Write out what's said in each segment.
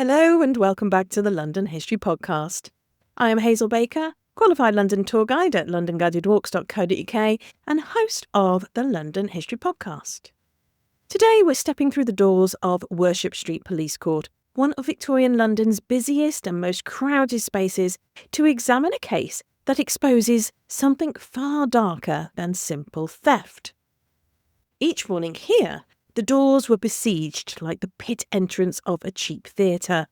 Hello and welcome back to the London History Podcast. I am Hazel Baker, qualified London tour guide at londonguidedwalks.co.uk and host of the London History Podcast. Today we're stepping through the doors of Worship Street Police Court, one of Victorian London's busiest and most crowded spaces, to examine a case that exposes something far darker than simple theft. Each morning here, the doors were besieged like the pit entrance of a cheap theatre.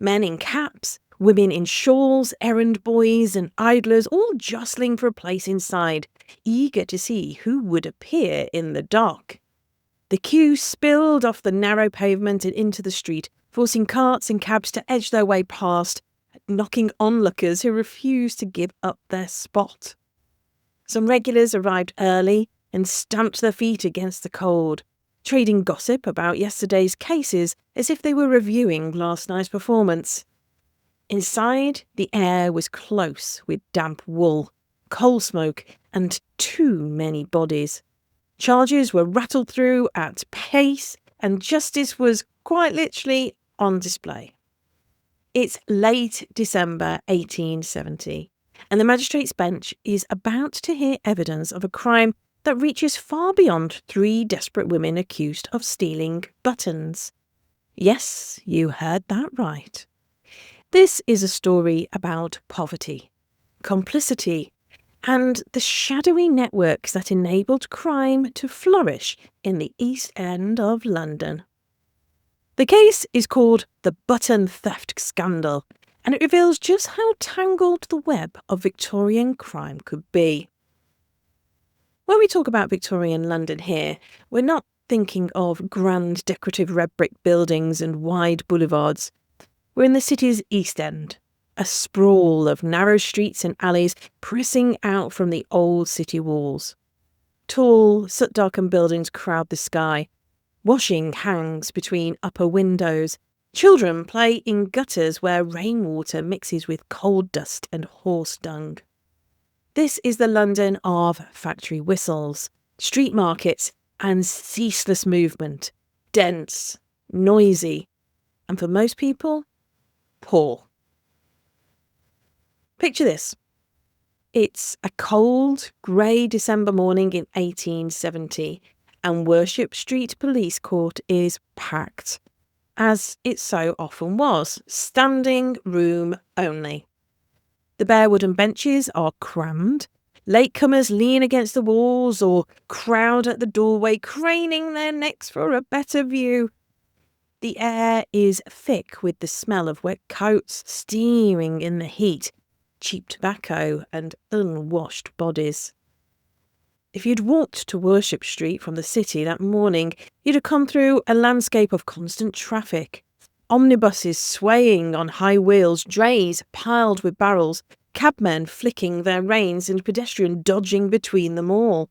Men in caps, women in shawls, errand boys and idlers all jostling for a place inside, eager to see who would appear in the dock. The queue spilled off the narrow pavement and into the street, forcing carts and cabs to edge their way past, knocking onlookers who refused to give up their spot. Some regulars arrived early and stamped their feet against the cold, trading gossip about yesterday's cases as if they were reviewing last night's performance. Inside, the air was close with damp wool, coal smoke, and too many bodies. Charges were rattled through at pace, and justice was quite literally on display. It's late December 1870, and the magistrate's bench is about to hear evidence of a crime that reaches far beyond 3 desperate women accused of stealing buttons. Yes, you heard that right. This is a story about poverty, complicity, and the shadowy networks that enabled crime to flourish in the East End of London. The case is called the Button Theft Scandal, and it reveals just how tangled the web of Victorian crime could be. When we talk about Victorian London here, we're not thinking of grand decorative red brick buildings and wide boulevards. We're in the city's East End, a sprawl of narrow streets and alleys pressing out from the old city walls. Tall, soot-darkened buildings crowd the sky. Washing hangs between upper windows. Children play in gutters where rainwater mixes with coal dust and horse dung. This is the London of factory whistles, street markets, and ceaseless movement. Dense, noisy, and for most people, poor. Picture this. It's a cold, grey December morning in 1870, and Worship Street Police Court is packed, as it so often was, standing room only. The bare wooden benches are crammed. Latecomers lean against the walls or crowd at the doorway, craning their necks for a better view. The air is thick with the smell of wet coats steaming in the heat, cheap tobacco and unwashed bodies. If you'd walked to Worship Street from the city that morning, you'd have come through a landscape of constant traffic. Omnibuses swaying on high wheels, drays piled with barrels, cabmen flicking their reins and pedestrians dodging between them all.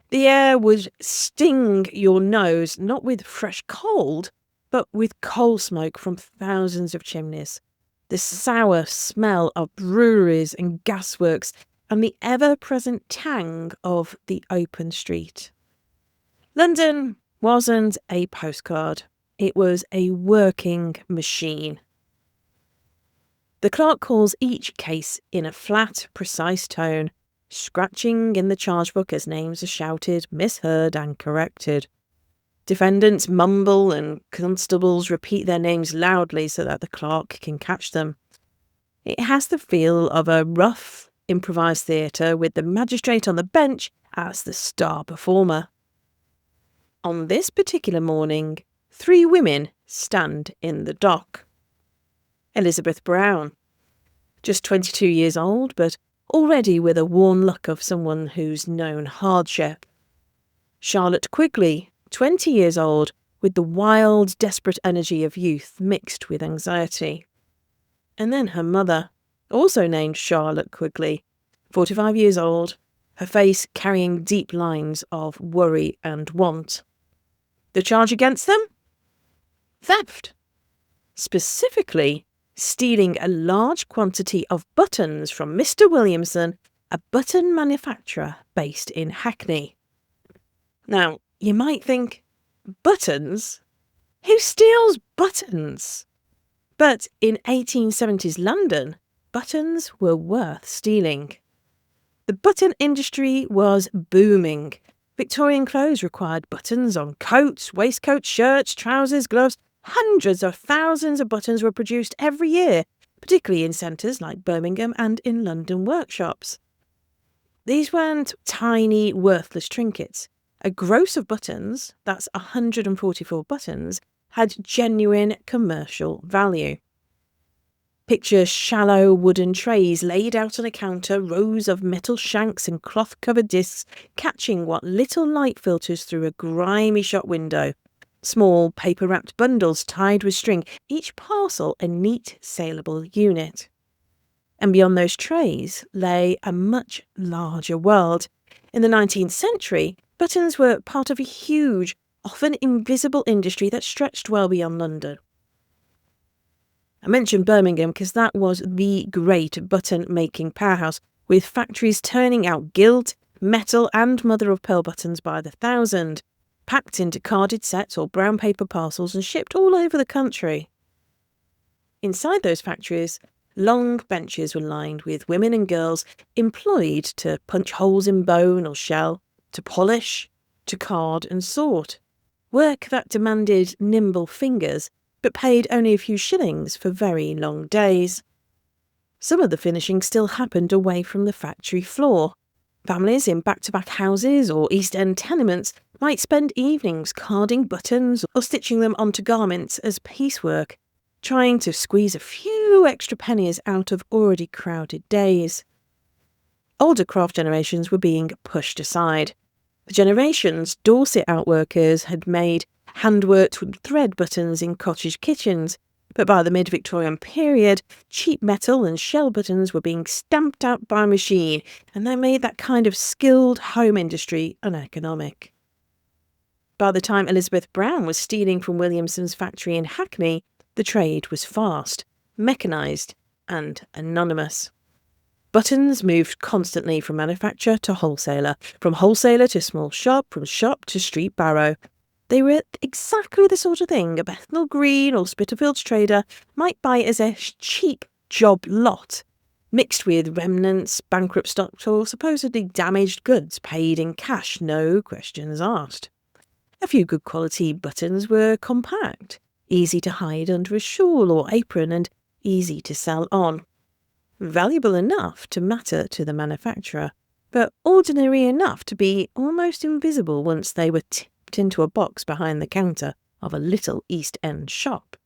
The air would sting your nose not with fresh cold, but with coal smoke from thousands of chimneys, the sour smell of breweries and gasworks, and the ever-present tang of the open street. London wasn't a postcard. It was a working machine. The clerk calls each case in a flat, precise tone, scratching in the charge book as names are shouted, misheard and corrected. Defendants mumble and constables repeat their names loudly so that the clerk can catch them. It has the feel of a rough, improvised theatre with the magistrate on the bench as the star performer. On this particular morning, 3 women stand in the dock. Elizabeth Brown, just 22 years old, but already with a worn look of someone who's known hardship. Charlotte Quigley, 20 years old, with the wild, desperate energy of youth mixed with anxiety. And then her mother, also named Charlotte Quigley, 45 years old, her face carrying deep lines of worry and want. The charge against them? Theft. Specifically, stealing a large quantity of buttons from Mr. Williamson, a button manufacturer based in Hackney. Now, you might think, buttons? Who steals buttons? But in 1870s London, buttons were worth stealing. The button industry was booming. Victorian clothes required buttons on coats, waistcoats, shirts, trousers, gloves. Hundreds of thousands of buttons were produced every year, particularly in centres like Birmingham and in London workshops. These weren't tiny, worthless trinkets. A gross of buttons, that's 144 buttons, had genuine commercial value. Picture shallow wooden trays laid out on a counter, rows of metal shanks and cloth-covered discs catching what little light filters through a grimy shop window. Small paper-wrapped bundles tied with string, each parcel a neat, saleable unit. And beyond those trays lay a much larger world. In the 19th century, buttons were part of a huge, often invisible industry that stretched well beyond London. I mentioned Birmingham because that was the great button-making powerhouse, with factories turning out gilt, metal and mother-of-pearl buttons by the thousand, packed into carded sets or brown paper parcels and shipped all over the country. Inside those factories, long benches were lined with women and girls employed to punch holes in bone or shell, to polish, to card and sort. Work that demanded nimble fingers, but paid only a few shillings for very long days. Some of the finishing still happened away from the factory floor. Families in back-to-back houses or East End tenements might spend evenings carding buttons or stitching them onto garments as piecework, trying to squeeze a few extra pennies out of already crowded days. Older craft generations were being pushed aside. For generations, Dorset outworkers had made hand-worked with thread buttons in cottage kitchens, but by the mid-Victorian period, cheap metal and shell buttons were being stamped out by machine, and they made that kind of skilled home industry uneconomic. By the time Elizabeth Brown was stealing from Williamson's factory in Hackney, the trade was fast, mechanised, and anonymous. Buttons moved constantly from manufacturer to wholesaler, from wholesaler to small shop, from shop to street barrow. They were exactly the sort of thing a Bethnal Green or Spitalfields trader might buy as a cheap job lot, mixed with remnants, bankrupt stock or supposedly damaged goods paid in cash, no questions asked. A few good quality buttons were compact, easy to hide under a shawl or apron and easy to sell on. Valuable enough to matter to the manufacturer, but ordinary enough to be almost invisible once they were tipped into a box behind the counter of a little East End shop.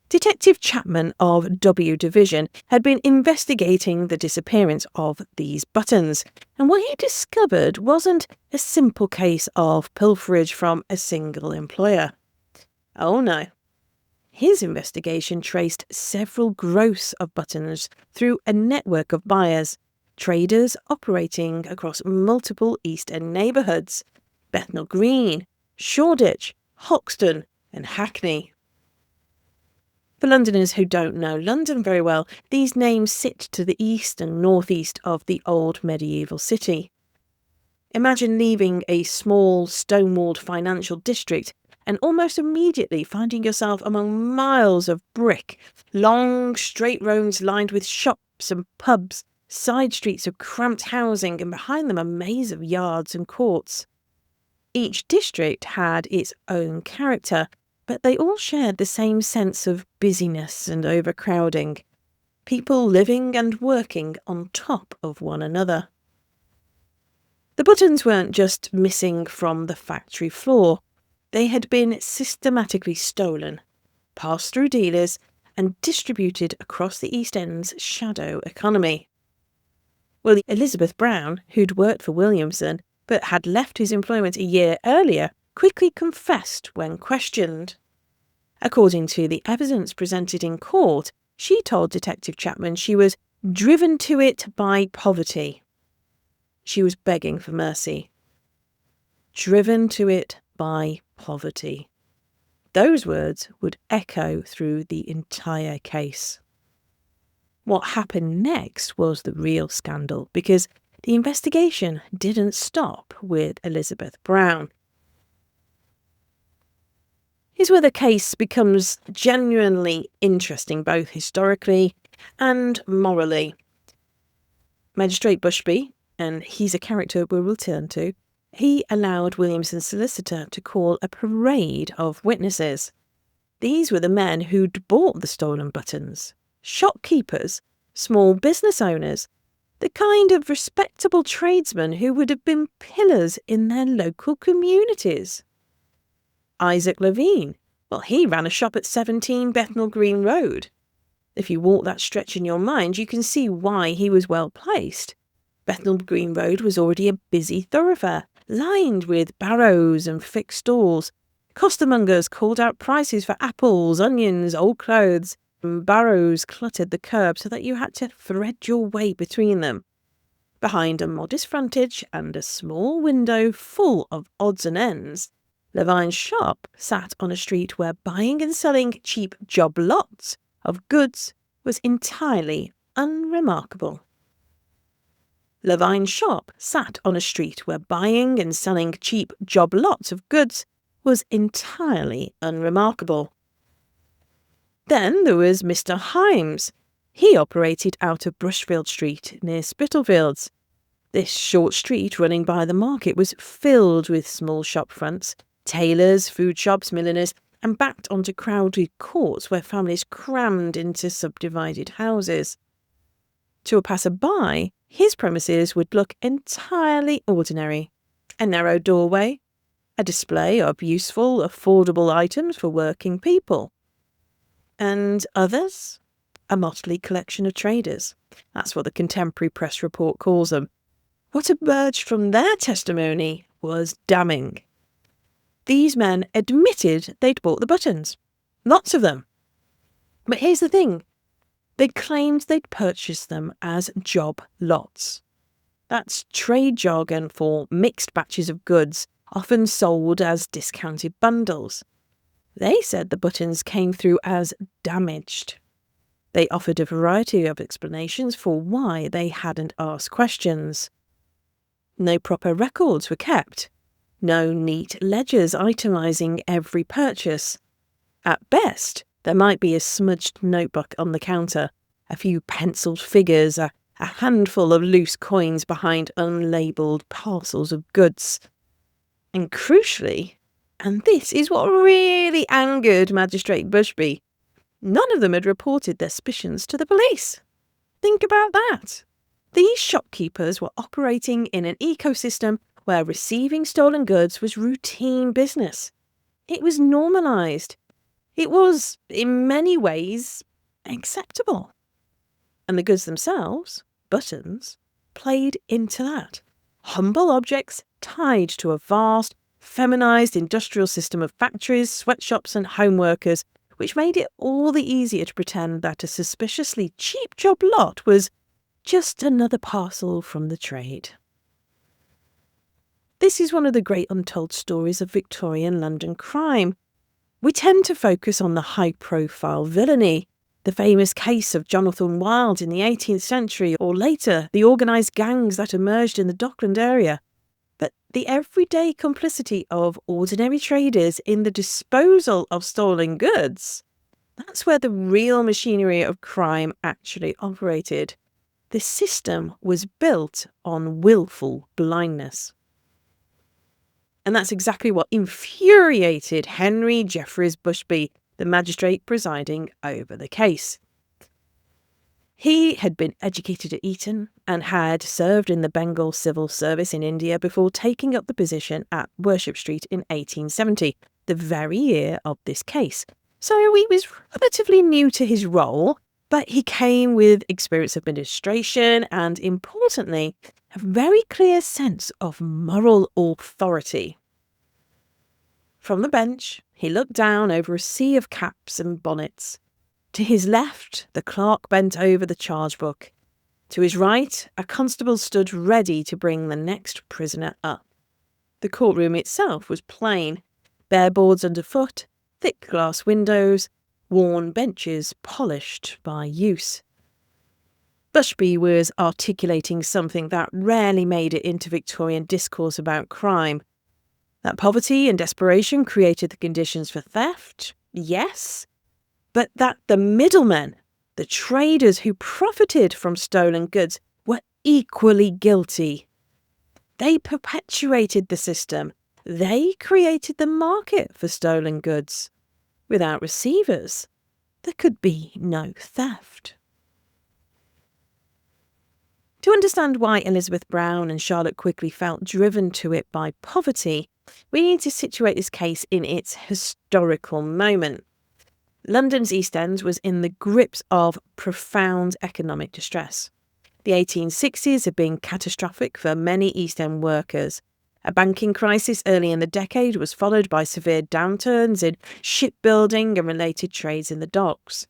Detective Chapman of W Division had been investigating the disappearance of these buttons, and what he discovered wasn't a simple case of pilferage from a single employer. Oh no. His investigation traced several gross of buttons through a network of buyers, traders operating across multiple East End neighbourhoods, Bethnal Green, Shoreditch, Hoxton and Hackney. For Londoners who don't know London very well, these names sit to the east and northeast of the old medieval city. Imagine leaving a small, stone-walled financial district and almost immediately finding yourself among miles of brick, long, straight roads lined with shops and pubs, side streets of cramped housing, and behind them a maze of yards and courts. Each district had its own character, but they all shared the same sense of busyness and overcrowding, people living and working on top of one another. The buttons weren't just missing from the factory floor. They had been systematically stolen, passed through dealers, and distributed across the East End's shadow economy. Well, Elizabeth Brown, who'd worked for Williamson but had left his employment a year earlier, quickly confessed when questioned. According to the evidence presented in court, she told Detective Chapman she was driven to it by poverty. She was begging for mercy. Driven to it by poverty. Those words would echo through the entire case. What happened next was the real scandal, because the investigation didn't stop with Elizabeth Brown. Here's where the case becomes genuinely interesting, both historically and morally. Magistrate Bushby, and he's a character we'll return to, he allowed Williamson's solicitor to call a parade of witnesses. These were the men who'd bought the stolen buttons, shopkeepers, small business owners, the kind of respectable tradesmen who would have been pillars in their local communities. Isaac Levine, well, he ran a shop at 17 Bethnal Green Road. If you walk that stretch in your mind, you can see why he was well placed. Bethnal Green Road was already a busy thoroughfare, lined with barrows and fixed stalls. Costermongers called out prices for apples, onions, old clothes, and barrows cluttered the curb so that you had to thread your way between them. Behind a modest frontage and a small window full of odds and ends, Levine's shop sat on a street where buying and selling cheap job lots of goods was entirely unremarkable. Levine's shop sat on a street where buying and selling cheap job lots of goods was entirely unremarkable. Then there was Mr. Himes. He operated out of Brushfield Street near Spitalfields. This short street running by the market was filled with small shop fronts, tailors, food shops, milliners, and backed onto crowded courts where families crammed into subdivided houses. To a passer-by, his premises would look entirely ordinary. A narrow doorway, a display of useful, affordable items for working people. And others? A motley collection of traders. That's what the contemporary press report calls them. What emerged from their testimony was damning. These men admitted they'd bought the buttons. Lots of them. But here's the thing. They claimed they'd purchased them as job lots. That's trade jargon for mixed batches of goods, often sold as discounted bundles. They said the buttons came through as damaged. They offered a variety of explanations for why they hadn't asked questions. No proper records were kept. No neat ledgers itemising every purchase. At best, there might be a smudged notebook on the counter, a few penciled figures, a handful of loose coins behind unlabelled parcels of goods. And crucially, and this is what really angered Magistrate Bushby, none of them had reported their suspicions to the police. Think about that. These shopkeepers were operating in an ecosystem where receiving stolen goods was routine business. It was normalised. It was, in many ways, acceptable. And the goods themselves, buttons, played into that. Humble objects tied to a vast, feminised industrial system of factories, sweatshops and home workers, which made it all the easier to pretend that a suspiciously cheap job lot was just another parcel from the trade. This is one of the great untold stories of Victorian London crime. We tend to focus on the high-profile villainy, the famous case of Jonathan Wild in the 18th century, or later, the organised gangs that emerged in the Dockland area. But the everyday complicity of ordinary traders in the disposal of stolen goods, that's where the real machinery of crime actually operated. The system was built on willful blindness. And that's exactly what infuriated Henry Jeffreys Bushby, the magistrate presiding over the case. He had been educated at Eton and had served in the Bengal Civil Service in India before taking up the position at Worship Street in 1870, the very year of this case. So he was relatively new to his role, but he came with experience of administration and, importantly, a very clear sense of moral authority. From the bench, he looked down over a sea of caps and bonnets. To his left, the clerk bent over the charge book. To his right, a constable stood ready to bring the next prisoner up. The courtroom itself was plain. Bare boards underfoot, thick glass windows, worn benches polished by use. Bushby was articulating something that rarely made it into Victorian discourse about crime. That poverty and desperation created the conditions for theft, yes, but that the middlemen, the traders who profited from stolen goods, were equally guilty. They perpetuated the system. They created the market for stolen goods. Without receivers, there could be no theft. To understand why Elizabeth Brown and Charlotte Quigley felt driven to it by poverty, we need to situate this case in its historical moment. London's East End was in the grips of profound economic distress. The 1860s had been catastrophic for many East End workers. A banking crisis early in the decade was followed by severe downturns in shipbuilding and related trades in the docks.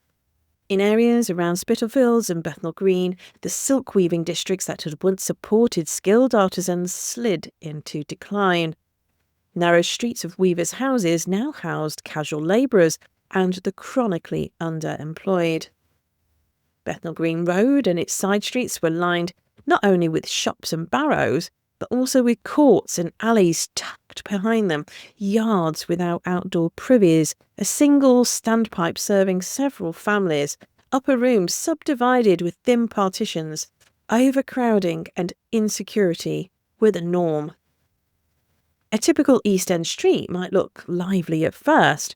In areas around Spitalfields and Bethnal Green, the silk weaving districts that had once supported skilled artisans slid into decline. Narrow streets of weavers' houses now housed casual labourers and the chronically underemployed. Bethnal Green Road and its side streets were lined not only with shops and barrows, but also with courts and alleys tucked behind them, yards without outdoor privies, a single standpipe serving several families, upper rooms subdivided with thin partitions. Overcrowding and insecurity were the norm. A typical East End street might look lively at first.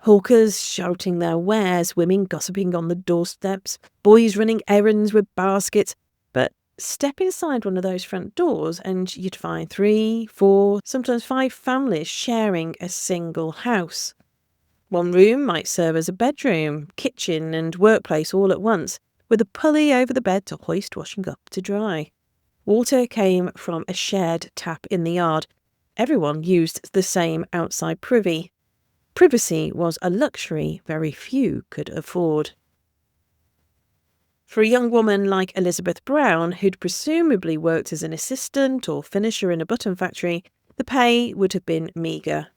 Hawkers shouting their wares, women gossiping on the doorsteps, boys running errands with baskets. But step inside one of those front doors and you'd find 3, 4, sometimes 5 families sharing a single house. One room might serve as a bedroom, kitchen and workplace all at once, with a pulley over the bed to hoist washing up to dry. Water came from a shared tap in the yard. Everyone used the same outside privy. Privacy was a luxury very few could afford. For a young woman like Elizabeth Brown, who'd presumably worked as an assistant or finisher in a button factory, the pay would have been meagre.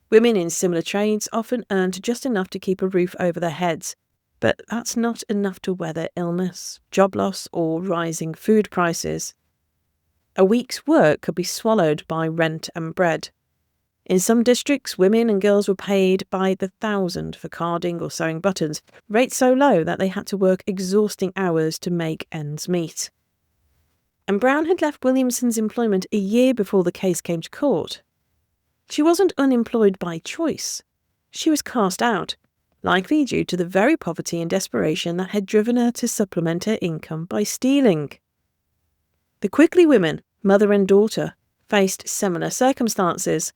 Women in similar trades often earned just enough to keep a roof over their heads, but that's not enough to weather illness, job loss, or rising food prices. A week's work could be swallowed by rent and bread. In some districts, women and girls were paid by the thousand for carding or sewing buttons, rates so low that they had to work exhausting hours to make ends meet. And Brown had left Williamson's employment a year before the case came to court. She wasn't unemployed by choice. She was cast out, likely due to the very poverty and desperation that had driven her to supplement her income by stealing. The Quigley women, mother and daughter, faced similar circumstances.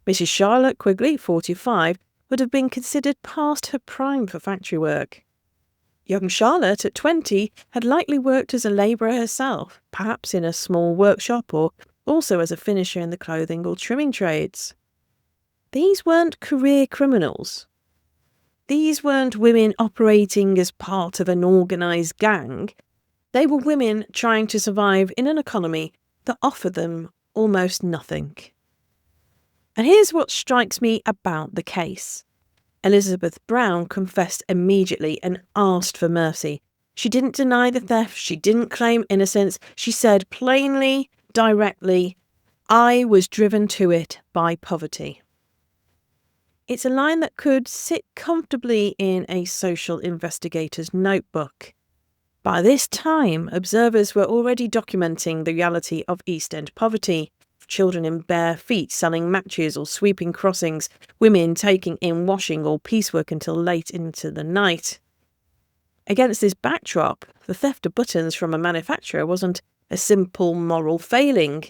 Mrs. Charlotte Quigley, 45, would have been considered past her prime for factory work. Young Charlotte, at 20, had likely worked as a labourer herself, perhaps in a small workshop or also as a finisher in the clothing or trimming trades. These weren't career criminals. These weren't women operating as part of an organised gang. They were women trying to survive in an economy that offered them almost nothing. And here's what strikes me about the case. Elizabeth Brown confessed immediately and asked for mercy. She didn't deny the theft. She didn't claim innocence. She said plainly, directly, "I was driven to it by poverty." It's a line that could sit comfortably in a social investigator's notebook. By this time, observers were already documenting the reality of East End poverty. Children in bare feet selling matches or sweeping crossings, women taking in washing or piecework until late into the night. Against this backdrop, the theft of buttons from a manufacturer wasn't a simple moral failing.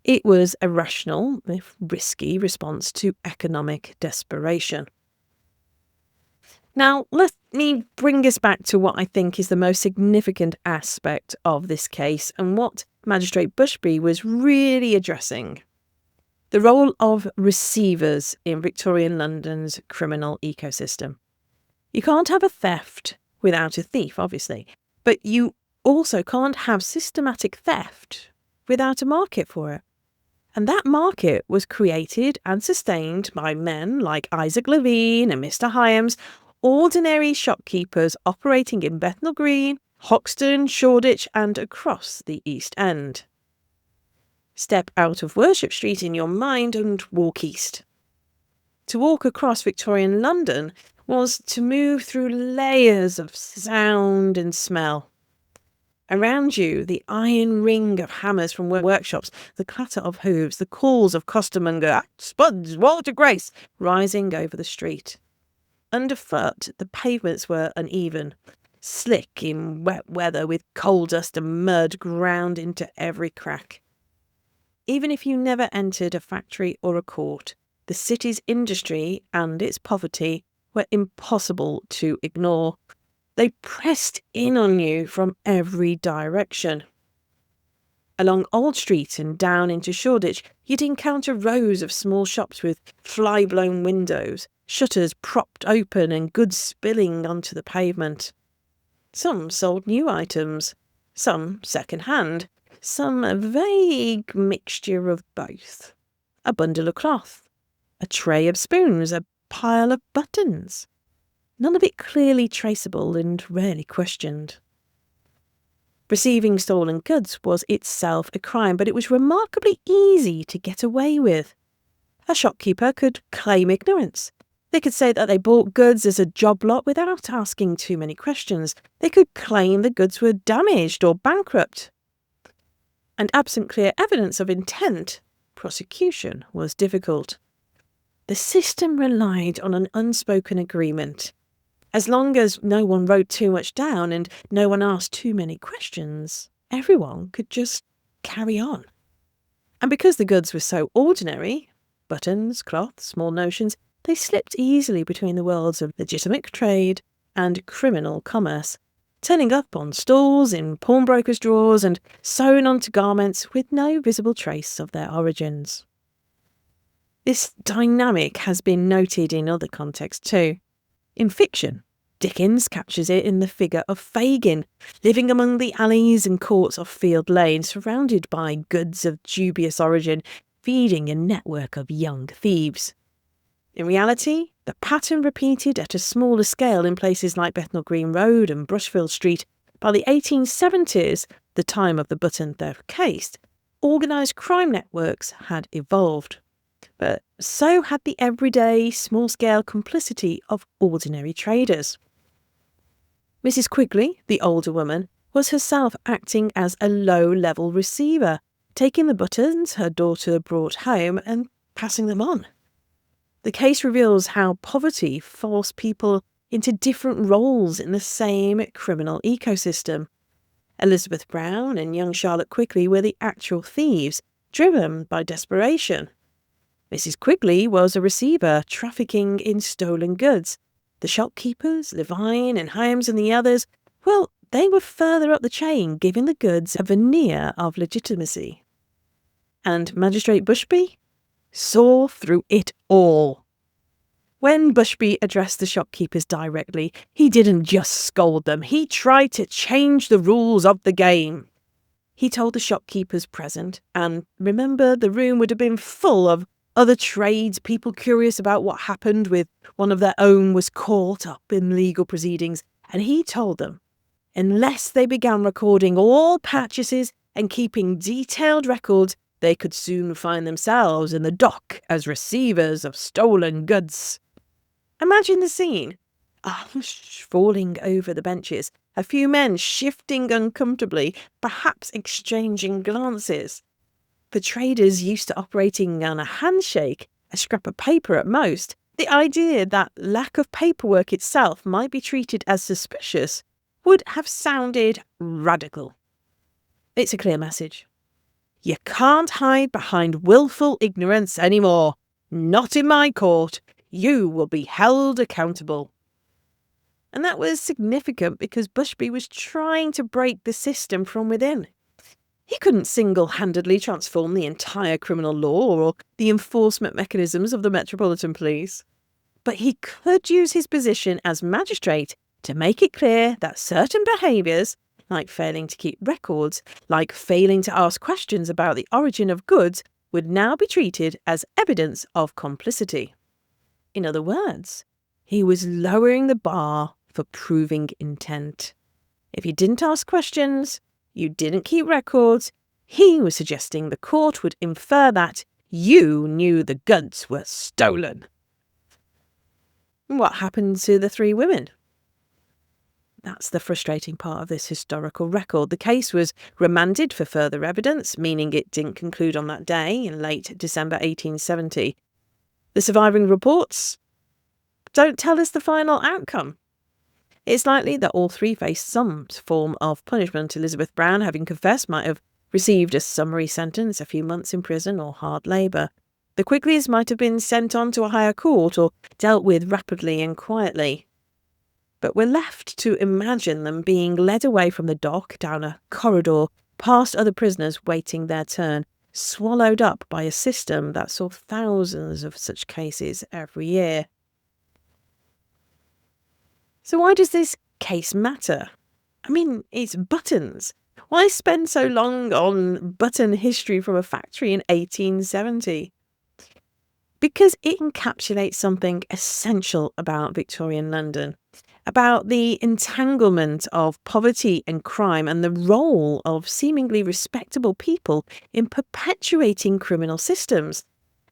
It was a rational, if risky, response to economic desperation. Now, let me bring us back to what I think is the most significant aspect of this case and what Magistrate Bushby was really addressing: the role of receivers in Victorian London's criminal ecosystem. You can't have a theft without a thief, obviously, but you also can't have systematic theft without a market for it. And that market was created and sustained by men like Isaac Levine and Mr. Hyams, ordinary shopkeepers operating in Bethnal Green, Hoxton, Shoreditch and across the East End. Step out of Worship Street in your mind and walk east. To walk across Victorian London was to move through layers of sound and smell. Around you, the iron ring of hammers from workshops, the clatter of hooves, the calls of costermonger, "Spuds, Walter Grace," rising over the street. Underfoot, the pavements were uneven, slick in wet weather with coal dust and mud ground into every crack. Even if you never entered a factory or a court, the city's industry and its poverty were impossible to ignore. They pressed in on you from every direction. Along Old Street and down into Shoreditch, you'd encounter rows of small shops with fly-blown windows, shutters propped open and goods spilling onto the pavement. Some sold new items, some second-hand, some a vague mixture of both. A bundle of cloth, a tray of spoons, a pile of buttons. None of it clearly traceable and rarely questioned. Receiving stolen goods was itself a crime, but it was remarkably easy to get away with. A shopkeeper could claim ignorance. They could say that they bought goods as a job lot without asking too many questions. They could claim the goods were damaged or bankrupt. And absent clear evidence of intent, prosecution was difficult. The system relied on an unspoken agreement. As long as no one wrote too much down and no one asked too many questions, everyone could just carry on. And because the goods were so ordinary, buttons, cloth, small notions, they slipped easily between the worlds of legitimate trade and criminal commerce, turning up on stalls, in pawnbrokers' drawers, and sewn onto garments with no visible trace of their origins. This dynamic has been noted in other contexts too. In fiction, Dickens captures it in the figure of Fagin, living among the alleys and courts of Field Lane, surrounded by goods of dubious origin, feeding a network of young thieves. In reality, the pattern repeated at a smaller scale in places like Bethnal Green Road and Brushfield Street. By the 1870s, the time of the button theft case, organised crime networks had evolved. But so had the everyday, small-scale complicity of ordinary traders. Mrs. Quigley, the older woman, was herself acting as a low-level receiver, taking the buttons her daughter brought home and passing them on. The case reveals how poverty forced people into different roles in the same criminal ecosystem. Elizabeth Brown and young Charlotte Quigley were the actual thieves, driven by desperation. Mrs. Quigley was a receiver trafficking in stolen goods. The shopkeepers, Levine and Hyams and the others, well, they were further up the chain, giving the goods a veneer of legitimacy. And Magistrate Bushby saw through it all. When Bushby addressed the shopkeepers directly, he didn't just scold them, he tried to change the rules of the game. He told the shopkeepers present, and remember, the room would have been full of other trades, people curious about what happened with one of their own was caught up in legal proceedings, and he told them, unless they began recording all purchases and keeping detailed records, they could soon find themselves in the dock as receivers of stolen goods. Imagine the scene. A hush falling over the benches, a few men shifting uncomfortably, perhaps exchanging glances. For traders used to operating on a handshake, a scrap of paper at most, the idea that lack of paperwork itself might be treated as suspicious would have sounded radical. It's a clear message. You can't hide behind willful ignorance anymore. Not in my court. You will be held accountable. And that was significant because Bushby was trying to break the system from within. He couldn't single-handedly transform the entire criminal law or the enforcement mechanisms of the Metropolitan Police. But he could use his position as magistrate to make it clear that certain behaviours, like failing to keep records, like failing to ask questions about the origin of goods, would now be treated as evidence of complicity. In other words, he was lowering the bar for proving intent. If you didn't ask questions, you didn't keep records, He was suggesting the court would infer that you knew the goods were stolen. What happened to the 3 women? That's the frustrating part of this historical record. The case was remanded for further evidence, meaning it didn't conclude on that day in late December 1870. The surviving reports don't tell us the final outcome. It's likely that all 3 faced some form of punishment. Elizabeth Brown, having confessed, might have received a summary sentence, a few months in prison or hard labour. The Quigleys might have been sent on to a higher court or dealt with rapidly and quietly. But we're left to imagine them being led away from the dock, down a corridor, past other prisoners waiting their turn, swallowed up by a system that saw thousands of such cases every year. So why does this case matter? I mean, it's buttons. Why spend so long on button history from a factory in 1870? Because it encapsulates something essential about Victorian London, about the entanglement of poverty and crime and the role of seemingly respectable people in perpetuating criminal systems,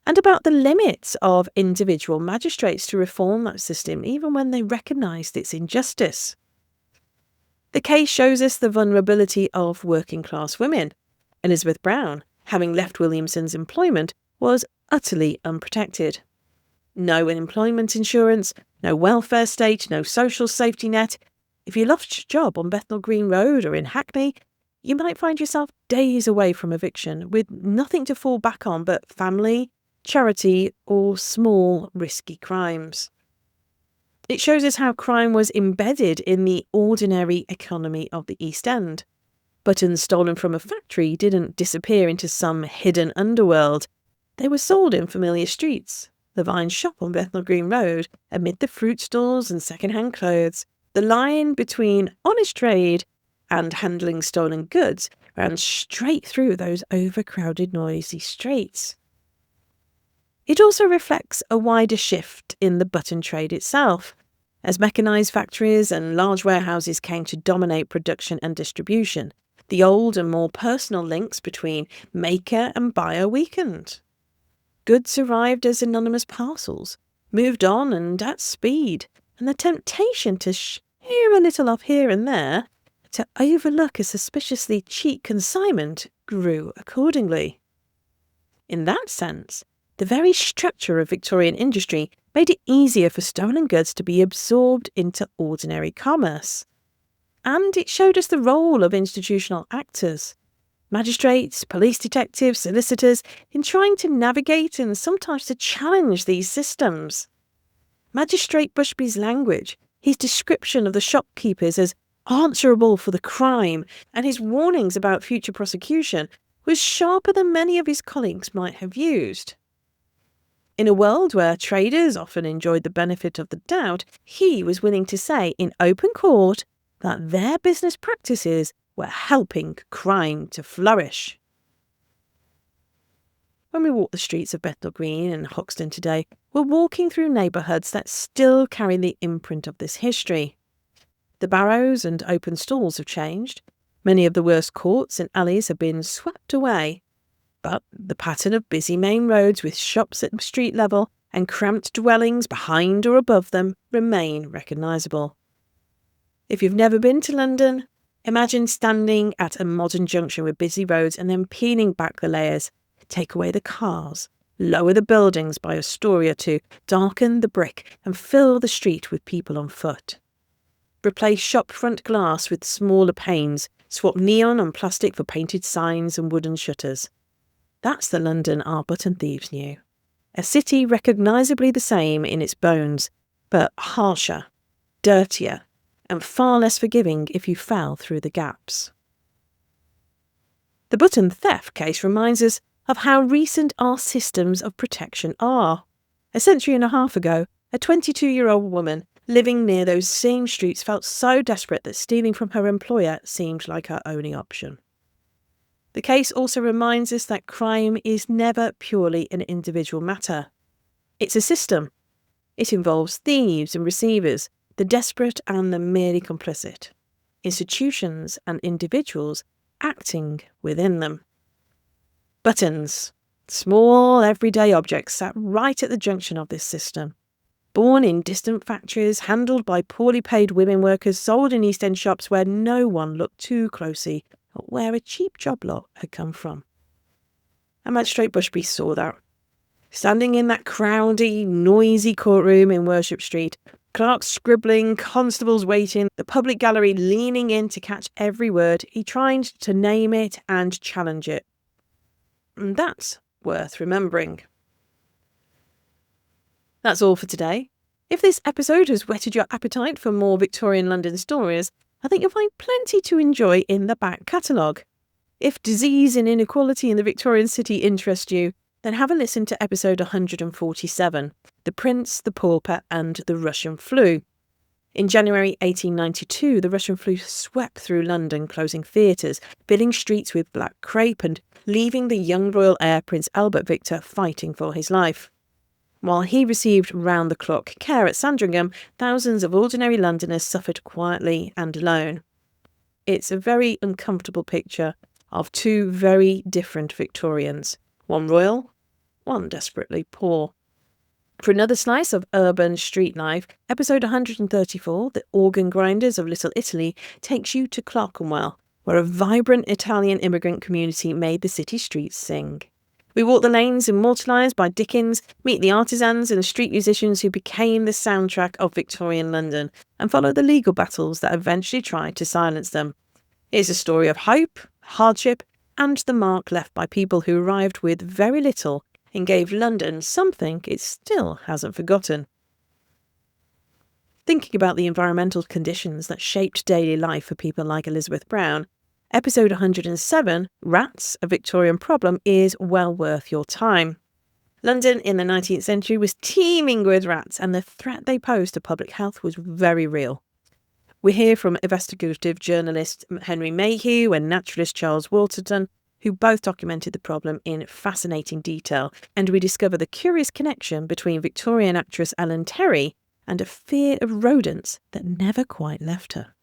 and about the limits of individual magistrates to reform that system even when they recognised its injustice. The case shows us the vulnerability of working class women. Elizabeth Brown, having left Williamson's employment, was utterly unprotected. No unemployment insurance, no welfare state, no social safety net. If you lost your job on Bethnal Green Road or in Hackney, you might find yourself days away from eviction with nothing to fall back on but family, charity, or small risky crimes. It shows us how crime was embedded in the ordinary economy of the East End. Buttons stolen from a factory didn't disappear into some hidden underworld. They were sold in familiar streets. The Vine shop on Bethnal Green Road, amid the fruit stalls and second-hand clothes. The line between honest trade and handling stolen goods ran straight through those overcrowded, noisy streets. It also reflects a wider shift in the button trade itself, as mechanised factories and large warehouses came to dominate production and distribution. The old and more personal links between maker and buyer weakened. Goods arrived as anonymous parcels, moved on and at speed, and the temptation to shear a little off here and there, to overlook a suspiciously cheap consignment, grew accordingly. In that sense, the very structure of Victorian industry made it easier for stolen goods to be absorbed into ordinary commerce. And it showed us the role of institutional actors, magistrates, police detectives, solicitors, in trying to navigate and sometimes to challenge these systems. Magistrate Bushby's language, his description of the shopkeepers as answerable for the crime, and his warnings about future prosecution, was sharper than many of his colleagues might have used. In a world where traders often enjoyed the benefit of the doubt, he was willing to say in open court that their business practices were helping crime to flourish. When we walk the streets of Bethnal Green and Hoxton today, we're walking through neighbourhoods that still carry the imprint of this history. The barrows and open stalls have changed. Many of the worst courts and alleys have been swept away. But the pattern of busy main roads with shops at street level and cramped dwellings behind or above them remain recognisable. If you've never been to London, imagine standing at a modern junction with busy roads and then peeling back the layers, take away the cars, lower the buildings by a story or two, darken the brick and fill the street with people on foot. Replace shop front glass with smaller panes, swap neon and plastic for painted signs and wooden shutters. That's the London our button thieves knew. A city recognisably the same in its bones, but harsher, dirtier, and far less forgiving if you fell through the gaps. The button theft case reminds us of how recent our systems of protection are. A century and a half ago, a 22-year-old woman living near those same streets felt so desperate that stealing from her employer seemed like her only option. The case also reminds us that crime is never purely an individual matter. It's a system. It involves thieves and receivers, the desperate and the merely complicit, institutions and individuals acting within them. Buttons. Small, everyday objects sat right at the junction of this system. Born in distant factories, handled by poorly paid women workers, sold in East End shops where no one looked too closely at where a cheap job lot had come from. And Magistrate Bushby saw that. Standing in that crowdy, noisy courtroom in Worship Street, clerks scribbling, constables waiting, the public gallery leaning in to catch every word, he tried to name it and challenge it. And that's worth remembering. That's all for today. If this episode has whetted your appetite for more Victorian London stories, I think you'll find plenty to enjoy in the back catalogue. If disease and inequality in the Victorian city interest you, then have a listen to episode 147, The Prince, the Pauper and the Russian Flu. In January 1892, the Russian flu swept through London, closing theatres, filling streets with black crape and leaving the young royal heir Prince Albert Victor fighting for his life. While he received round-the-clock care at Sandringham, thousands of ordinary Londoners suffered quietly and alone. It's a very uncomfortable picture of two very different Victorians, one royal, one desperately poor. For another slice of urban street life, episode 134, The Organ Grinders of Little Italy, takes you to Clerkenwell, where a vibrant Italian immigrant community made the city streets sing. We walk the lanes immortalised by Dickens, meet the artisans and the street musicians who became the soundtrack of Victorian London, and follow the legal battles that eventually tried to silence them. It's a story of hope, hardship, and the mark left by people who arrived with very little and gave London something it still hasn't forgotten. Thinking about the environmental conditions that shaped daily life for people like Elizabeth Brown, episode 107, Rats, a Victorian Problem, is well worth your time. London in the 19th century was teeming with rats, and the threat they posed to public health was very real. We hear from investigative journalist Henry Mayhew and naturalist Charles Waterton, who both documented the problem in fascinating detail, and we discover the curious connection between Victorian actress Ellen Terry and a fear of rodents that never quite left her.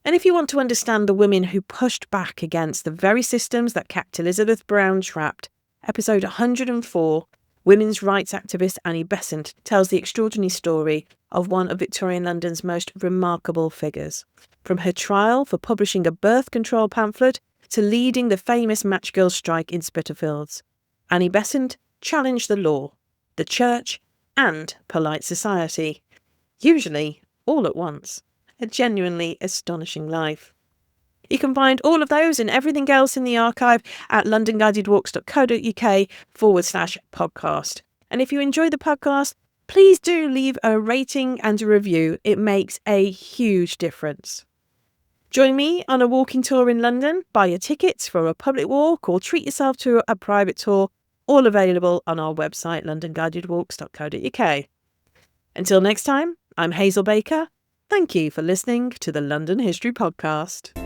And if you want to understand the women who pushed back against the very systems that kept Elizabeth Brown trapped, episode 104, women's rights activist Annie Besant tells the extraordinary story of one of Victorian London's most remarkable figures. From her trial for publishing a birth control pamphlet to leading the famous Match Girl strike in Spitalfields, Annie Besant challenged the law, the church, and polite society, usually all at once. A genuinely astonishing life. You can find all of those and everything else in the archive at londonguidedwalks.co.uk/podcast. And if you enjoy the podcast, please do leave a rating and a review. It makes a huge difference. Join me on a walking tour in London, buy your tickets for a public walk or treat yourself to a private tour, all available on our website londonguidedwalks.co.uk. Until next time, I'm Hazel Baker. Thank you for listening to the London History Podcast.